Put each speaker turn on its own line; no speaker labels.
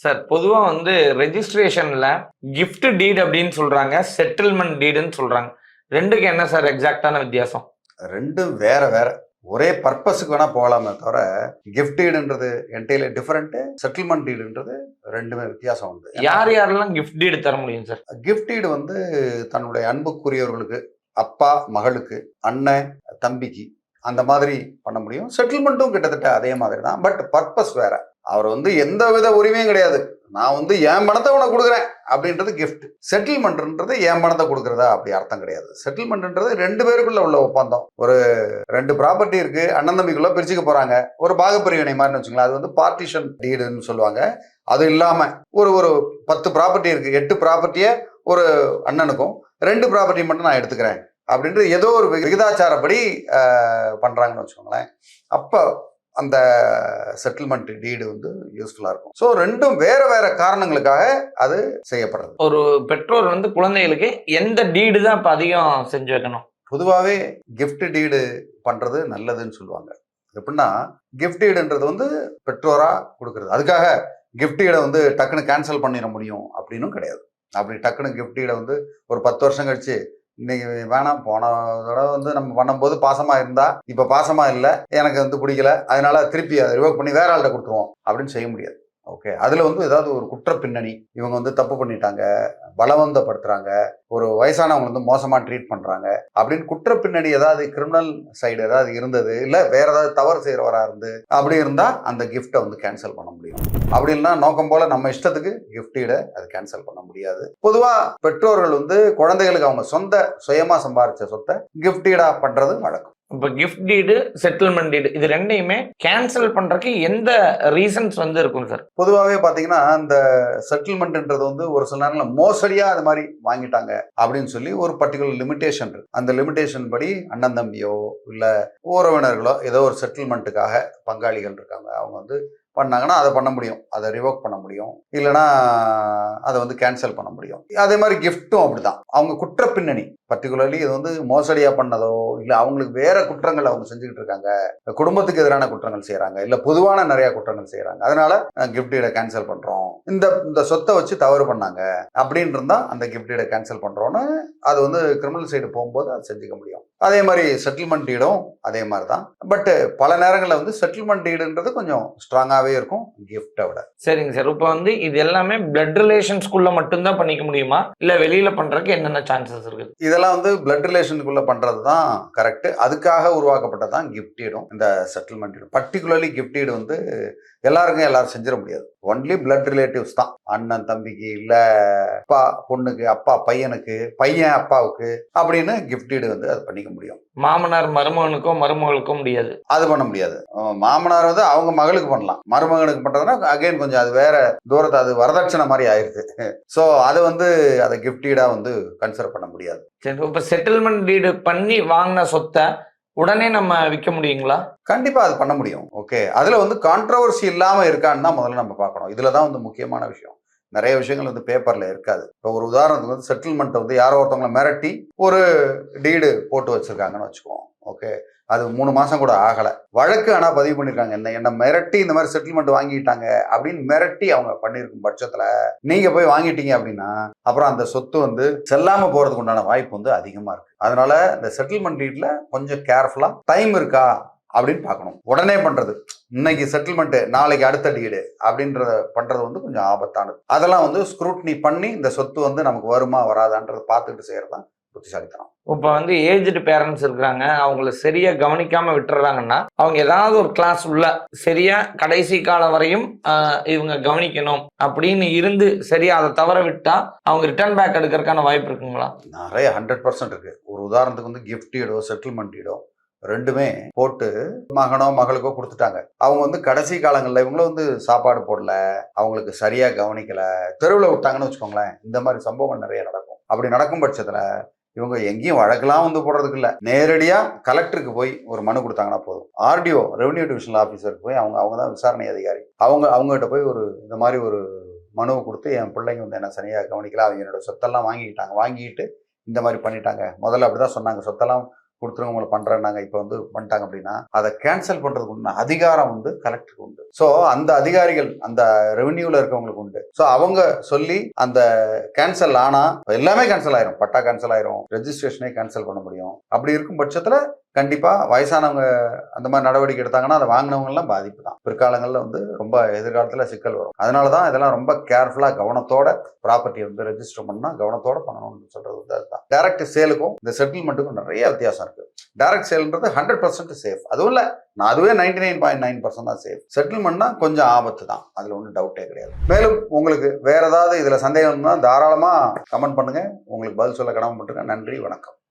Sir பொதுவா வந்து ரெஜிஸ்ட்ரேஷன்ல gift டீட் அப்படின்னு சொல்றாங்க, செட்டில்மெண்ட் டீடுன்னு சொல்றாங்க. 2க்கு என்ன சார் எக்ஸாக்ட்டான வித்தியாசம்?
2ம் வேற வேற. ஒரே பர்பஸுக்கு வேணா போகலாமே தவிர, கிஃப்ட் டீடுன்றது என்டையர்லி டிஃபரெண்ட். செட்டில்மெண்ட் டீடுன்றது 2மே வித்தியாசம் உண்டு.
யார் யாரெல்லாம் கிஃப்ட் டீடு தர முடியும் சார்?
கிஃப்ட் டீடு வந்து தன்னுடைய அன்புக்குரியவர்களுக்கு, அப்பா மகளுக்கு, அண்ணன் தம்பிக்கு அந்த மாதிரி பண்ண முடியும். செட்டில்மெண்ட்டும் கிட்டத்தட்ட அதே மாதிரி தான். பட் பர்பஸ் வேற. அவர் வந்து எந்த வித உரிமையும் கிடையாது. நான் வந்து என் பணத்தை உனக்கு கொடுக்குறேன் அப்படின்றது கிஃப்ட். செட்டில்மெண்ட்ன்றது என் பணத்தை கொடுக்குறதா அப்படி அர்த்தம் கிடையாது. செட்டில்மெண்ட்ன்றது 2 பேருக்குள்ள உள்ள ஒப்பந்தம். ஒரு 2 ப்ராப்பர்ட்டி இருக்கு, அண்ணன் தம்பிக்குள்ள பிரிச்சுக்க போறாங்க. ஒரு பாகப்பிரிவினை மாதிரி வச்சுங்களேன். அது வந்து பார்ட்டிஷன் டீடுன்னு சொல்லுவாங்க. அது இல்லாம ஒரு 10 ப்ராப்பர்ட்டி இருக்கு, 8 ப்ராப்பர்ட்டியை ஒரு அண்ணனுக்கும் 2 ப்ராப்பர்ட்டி மட்டும் நான் எடுத்துக்கிறேன் அப்படின்றது ஏதோ ஒரு விகிதாச்சாரப்படி பண்றாங்கன்னு வச்சுக்கோங்களேன். அப்போ அந்த செட்டில்மெண்ட் டீடு வந்து யூஸ்ஃபுல்லா இருக்கும். ஸோ 2ம் வேற வேற காரணங்களுக்காக அது செய்யப்படுறது.
ஒரு பெற்றோர் வந்து குழந்தைகளுக்கு எந்த டீடு தான் இப்ப அதிகம் செஞ்சு வைக்கணும்?
பொதுவாகவே கிஃப்ட் டீடு பண்றது நல்லதுன்னு சொல்லுவாங்க. எப்படின்னா கிஃப்ட் டீடுன்றது வந்து பெற்றோரா கொடுக்கறது. அதுக்காக கிஃப்ட் டீடை வந்து டக்குன்னு கேன்சல் பண்ணிட முடியும் அப்படின்னும் கிடையாது. அப்படி டக்குன்னு கிஃப்ட் டீடை வந்து ஒரு 10 வருஷம் கழிச்சு இன்னைக்கு வேணாம், போன தடவை வந்து நம்ம பண்ணும்போது பாசமா இருந்தா இப்ப பாசமா இல்லை, எனக்கு வந்து பிடிக்கல, அதனால திருப்பி அதை ரிவோக் பண்ணி வேற ஆள்கிட்ட கொடுத்துருவோம் அப்படின்னு செய்ய முடியாது. ஓகே, அதுல வந்து ஏதாவது ஒரு குற்ற பின்னணி, இவங்க வந்து தப்பு பண்ணிட்டாங்க, பலவந்தப்படுத்துறாங்க, ஒரு வயசானவங்க வந்து மோசமா ட்ரீட் பண்றாங்க அப்படின்னு குற்ற பின்னணி ஏதாவது கிரிமினல் சைடு ஏதாவது இருந்தது, இல்ல வேற ஏதாவது தவறு செய்யறவரா இருந்து அப்படி இருந்தா அந்த கிஃப்டை வந்து கேன்சல் பண்ண முடியும். அப்படி இல்லைன்னா நோக்கம் போல நம்ம இஷ்டத்துக்கு கிஃப்டீடை அது கேன்சல் பண்ண முடியாது. பொதுவா பெற்றோர்கள் வந்து குழந்தைகளுக்கு அவங்க சுயமா சம்பாதிச்ச சொத்தை கிஃப்டீடா பண்றது வழக்கம்.
இப்ப கிஃப்ட் டீடு, செட்டில்மெண்ட் டீடு இது 2யுமே கேன்சல் பண்றதுக்கு எந்த ரீசன்ஸ் வந்து இருக்கும் சார்?
பொதுவாகவே பாத்தீங்கன்னா இந்த செட்டில்மெண்ட்ன்றது வந்து ஒரு சில நேரங்களில் மோசடியா அது மாதிரி வாங்கிட்டாங்க அப்படின்னு சொல்லி ஒரு பர்டிகுலர் லிமிடேஷன் இருக்கு. அந்த லிமிடேஷன் படி அண்ணன் தம்பியோ இல்ல உறவினர்களோ ஏதோ ஒரு செட்டில்மெண்ட்டுக்காக பங்காளிகள் இருக்காங்க, அவங்க வந்து பண்ணாங்கன்னா அதை பண்ண முடியும், அதை ரிவோக் பண்ண முடியும், இல்லைன்னா அதை வந்து கேன்சல் பண்ண முடியும். அதே மாதிரி கிஃப்ட்டும் அப்படிதான். அவங்க குற்ற பின்னணி பர்டிகுலர்லி இது வந்து மோசடியா பண்ணதோ இல்லை அவங்களுக்கு வேற குற்றங்கள் அவங்க செஞ்சுக்கிட்டு இருக்காங்க, குடும்பத்துக்கு எதிரான குற்றங்கள் செய்யறாங்க, இல்லை பொதுவான நிறைய குற்றங்கள் செய்யறாங்க, அதனால கிஃப்ட் டீடை கேன்சல் பண்றோம், இந்த சொத்தை வச்சு தவறு பண்ணாங்க அப்படின்னு இருந்தா அந்த கிஃப்ட் டீடை கேன்சல் பண்றோம்னு அது வந்து கிரிமினல் சைடு போகும்போது அது செஞ்சுக்க முடியும். அதே மாதிரி செட்டில்மெண்ட் டீடும் அதே மாதிரி தான். பட் பல நேரங்களில் வந்து செட்டில்மெண்ட் டீடுன்றது கொஞ்சம் ஸ்ட்ராங்காகவே இருக்கும் கிஃப்டை விட.
சரிங்க சார். இப்போ வந்து இது எல்லாமே பிளட் ரிலேஷன்ஸ்குள்ள மட்டும்தான் பண்ணிக்க முடியுமா, இல்ல வெளியில பண்றதுக்கு என்னென்ன சான்சஸ் இருக்குது?
இதெல்லாம் வந்து பிளட் ரிலேஷனுக்குள்ள பண்றது தான் கரெக்ட். அதுக்காக உருவாக்கப்பட்டதான் கிஃப்ட் டீடும் இந்த செட்டில்மெண்ட் டீடும். பர்டிகுலர்லி கிஃப்ட் டீடு வந்து எல்லாரும் செஞ்சிட முடியாது. ஒன்லி பிளட் ரிலேட்டிவ்ஸ் தான். அண்ணன் தம்பிக்கு, இல்ல அப்பா பொண்ணுக்கு, அப்பா பையனுக்கு, பையன் அப்பாவுக்கு அப்படின்னு கிஃப்ட் டீடு வந்து அது பண்ணிக்க முடியும்.
மாமனார் மருமகனுக்கோ மருமகளுக்கோ முடியாது,
அது பண்ண முடியாது. மாமனார் வந்து அவங்க மகளுக்கு பண்ணலாம், மருமகனுக்கு பண்றதுன்னா அகைன் கொஞ்சம் அது வேற தூரத்தை, அது வரதட்சணை மாதிரி ஆயிருக்கு. ஸோ அது வந்து அதை கிஃப்ட் டீடா வந்து கன்சிடர் பண்ண முடியாது.
சரி, இப்போ செட்டில்மெண்ட் டீடு பண்ணி வாங்கின சொத்தை உடனே நம்ம விற்க முடியுங்களா?
கண்டிப்பா அது பண்ண முடியும். ஓகே, அதுல வந்து கான்ட்ரவர்சி இல்லாம இருக்கான்னு தான் முதல்ல நம்ம பார்க்கணும். இதுலதான் வந்து முக்கியமான விஷயம். நிறைய விஷயங்கள் வந்து பேப்பர்ல இருக்காது. இப்போ ஒரு உதாரணத்துக்கு வந்து செட்டில்மெண்ட் வந்து யாரோ ஒருத்தவங்களை மிரட்டி ஒரு டீடு போட்டு வச்சிருக்காங்கன்னு வச்சுக்குவோம். ஓகே, அது 3 மாசம் கூட ஆகலை, வழக்கு ஆனால் பதிவு பண்ணியிருக்காங்க, என்ன மிரட்டி இந்த மாதிரி செட்டில்மெண்ட் வாங்கிட்டாங்க அப்படின்னு மிரட்டி அவங்க பண்ணியிருக்கும் பட்சத்தில் நீங்கள் போய் வாங்கிட்டீங்க அப்படின்னா அப்புறம் அந்த சொத்து வந்து செல்லாமல் போகிறதுக்கு உண்டான வாய்ப்பு வந்து அதிகமாக இருக்குது. அதனால இந்த செட்டில்மெண்ட் டீட்ல கொஞ்சம் கேர்ஃபுல்லாக டைம் இருக்கா அப்படின்னு பார்க்கணும். உடனே பண்ணுறது, இன்னைக்கு செட்டில்மெண்ட் நாளைக்கு அடுத்த டீடு அப்படின்றத பண்ணுறது வந்து கொஞ்சம் ஆபத்தானது. அதெல்லாம் வந்து ஸ்க்ரூட்னி பண்ணி இந்த சொத்து வந்து நமக்கு வருமா வராதான்றதை பார்த்துக்கிட்டு செய்கிறது தான் புத்திசாலித்தனம்.
இப்போ வந்து ஏஜ்டு பேரண்ட்ஸ் இருக்கிறாங்க, அவங்கள சரியா கவனிக்காம விட்டுறாங்கன்னா அவங்க ஏதாவது ஒரு கிளாஸ் உள்ள சரியா கடைசி காலம் வரையும் இவங்க கவனிக்கணும் அப்படின்னு இருந்து சரியா அதை தவற விட்டா அவங்க ரிட்டர்ன் பேக் எடுக்கிறதுக்கான வாய்ப்பு இருக்குங்களா?
நிறைய 100% இருக்கு. ஒரு உதாரணத்துக்கு வந்து கிஃப்ட் டீடோ செட்டில்மெண்ட் டீடோ 2மே போட்டு மகனோ மகளுக்கோ கொடுத்துட்டாங்க. அவங்க வந்து கடைசி காலங்களில் இவங்களும் வந்து சாப்பாடு போடல, அவங்களுக்கு சரியா கவனிக்கல, தெருவில் விட்டாங்கன்னு வச்சுக்கோங்களேன், இந்த மாதிரி சம்பவங்கள் நிறைய நடக்கும். அப்படி நடக்கும் பட்சத்துல இவங்க எங்கேயும் வழக்கெல்லாம் வந்து போடுறதுக்கு இல்லை, நேரடியா கலெக்டருக்கு போய் ஒரு மனு கொடுத்தாங்கன்னா போதும். ஆர்டிஓ ரெவன்யூ டிவிஷனல் ஆஃபீஸருக்கு போய் அவங்க தான் விசாரணை அதிகாரி, அவங்ககிட்ட போய் ஒரு இந்த மாதிரி ஒரு மனுவை கொடுத்து என் பிள்ளைங்க வந்து என்ன சரியாக கவனிக்கல, அவங்க என்னோட சொத்தெல்லாம் வாங்கிக்கிட்டு இந்த மாதிரி பண்ணிட்டாங்க, முதல்ல அப்படிதான் சொன்னாங்க, சொத்தெல்லாம் கொடுத்துருங்க உங்களை பண்றேன்னாங்க இப்போ வந்து பண்ணிட்டாங்க அப்படின்னா அதை கேன்சல் பண்றதுக்கு உண்டு அதிகாரம் வந்து கலெக்டருக்கு உண்டு. ஸோ அந்த அதிகாரிகள் அந்த ரெவென்யூல இருக்கவங்களுக்கு உண்டு. ஸோ அவங்க சொல்லி அந்த கேன்சல் ஆனா எல்லாமே கேன்சல் ஆயிரும், பட்டா கேன்சல் ஆயிரும், ரெஜிஸ்ட்ரேஷனே கேன்சல் பண்ண முடியும். அப்படி இருக்கும் பட்சத்துல கண்டிப்பா வயசானவங்க அந்த மாதிரி நடவடிக்கை எடுத்தாங்கன்னா அதை வாங்கினவங்க எல்லாம் பாதிப்பு தான். பிற்காலங்களில் வந்து ரொம்ப எதிர்காலத்துல சிக்கல் வரும். அதனாலதான் இதெல்லாம் ரொம்ப கேர்ஃபுல்லா கவனத்தோட ப்ராப்பர்ட்டி வந்து ரெஜிஸ்டர் பண்ணா கவனத்தோட பண்ணணும்னு சொல்றது வந்து அதுதான். டைரக்ட் சேலுக்கும் இந்த செட்டில்மெண்ட்டுக்கும் நிறைய வித்தியாசம் இருக்கு. டைரக்ட் சேல்ன்றது 100% சேஃப், அதுவும் இல்ல அதுவே 99.9% தான் சேஃப். செட்டில்மெண்ட்னா கொஞ்சம் ஆபத்து தான், அதுல ஒன்றும் டவுட்டே கிடையாது. மேலும் உங்களுக்கு வேற ஏதாவது இதுல சந்தேகம் இருந்தால் தாராளமா கமெண்ட் பண்ணுங்க, உங்களுக்கு பதில் சொல்ல கடமைப்பட்டிருக்கேன். நன்றி, வணக்கம்.